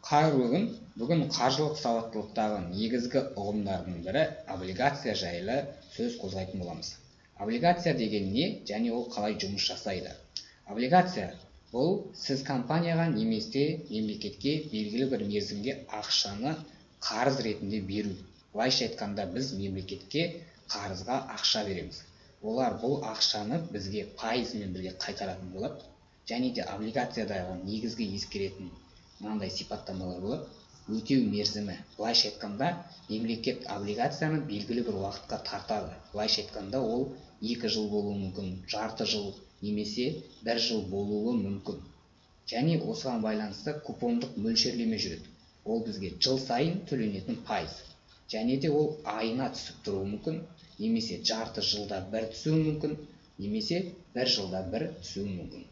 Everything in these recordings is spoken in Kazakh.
Қайырлы күн. Бүгін қаржылық сауаттылықтағы негізгі ұғымдардың бірі облигация жайлы сөз қозғайтын боламыз. Облигация деген не және ол қалай жұмыс жасайды? Облигация бұл сіз компанияға немесе мемлекетке белгілі бір мерзімге ақшаны қарыз ретінде беру. Былайша айтқанда біз мемлекетке қарызға ақша береміз. Олар бұл ақшаны бізге пайызымен бірге қайтаратын болады. Және де облигациядағы негізгі ескеретін мынандай сипаттамалар болады. Өтеу мерзімі. Былайша айтқанда мемлекет облигацияны белгілі бір уақытқа тартады. Былайша айтқанда ол 2 жыл болуы мүмкін, жарты жыл немесе 1 жыл болуы мүмкін. Және осыған байланысты купондық мөлшерлеме жүреді. Ол бізге жыл сайын төленетін пайыз. Және де ол айына түсіп тұруы мүмкін, немесе жарты жылда бір түсуі мүмкін, немесе 1 жылда бір түсуі мүмкін.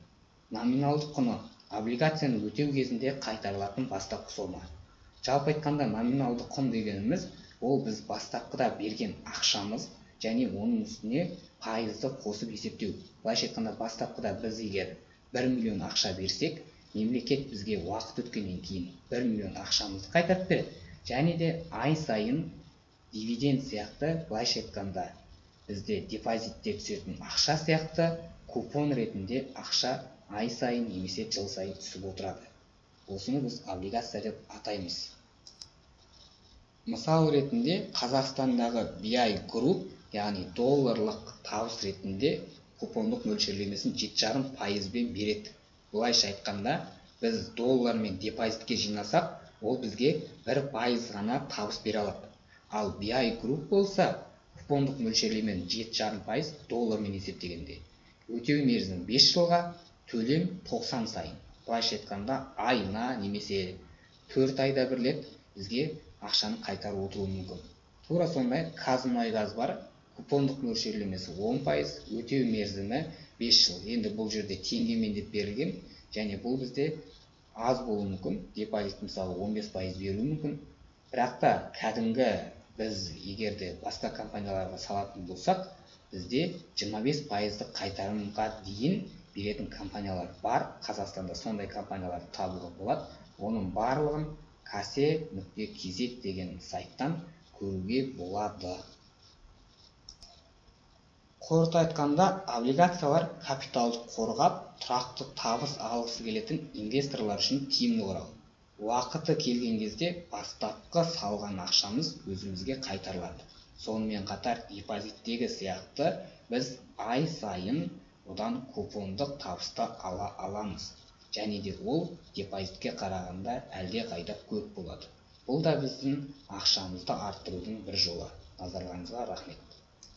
Номиналдық құны облигацияны өтеу кезінде қайтарылатын бастапқы сома. Жалпы айтқанда номиналдық құн дегеніміз ол біз бастапқыда берген ақшамыз және оның үстіне пайызды қосып есептеу. Былайша айтқанда бастапқыда біз егер 1 миллион ақша берсек, мемлекет бізге уақыт өткеннен кейін 1 миллион ақшамызды қайтарып береді. Және де ай сайын дивиденд сияқты, былайша айтқанда бізде депозитте түсетін ақша сияқты купон ретінде ақша ай сайын немесе жыл сайын түсіп отырады. Осыны біз облигация деп атаймыз. Мысал ретінде Қазақстандағы BI Group, яғни долларлық табыс ретінде купондық мөлшерлемесін 7,5% береді. Бұлайша айтқанда, біз доллармен депозитке жинасақ, ол бізге 1% ғана табыс бере алады. Ал BI Group болса, купондық мөлшерлемені 7,5% доллармен есептегенде. Өтеу мерзімі 5 жылға, төлем 90 сайын. Былайша айтқанда айына немесе 4 айда бір рет бізге ақшаны қайтарып отыруы мүмкін. Тура сондай Қазмұнайгаз бар, купондық мөлшерлемесі 10%, өтеу мерзімі 5 жыл. Енді бұл жерде теңгемен деп берілген, және бұл бізде аз болуы мүмкін. Депозит мысалы 15% беруі мүмкін. Бірақ та кәдімгі біз егерде басқа компанияларға салатын болсақ, бізде 25% қайтарымға дейін беретін компаниялар бар. Қазақстанда сондай компанияларды табуға болады. Оның барлығын kase.kz деген сайттан көруге болады. Қорыта айтқанда, облигациялар капиталды қорғап, тұрақты табыс алғысы келетін инвесторлар үшін тиімді құрал. Уақыты келген кезде бастапқы салған ақшамыз өзімізге қайтарылады. Сонымен қатар депозиттегі сияқты біз ай сайын одан купондық табысты ала аламыз. Және де ол депозитке қарағанда әлде қайда көп болады. Бұл да біздің ақшамызды арттырудың бір жолы. Назарларыңызға рахмет.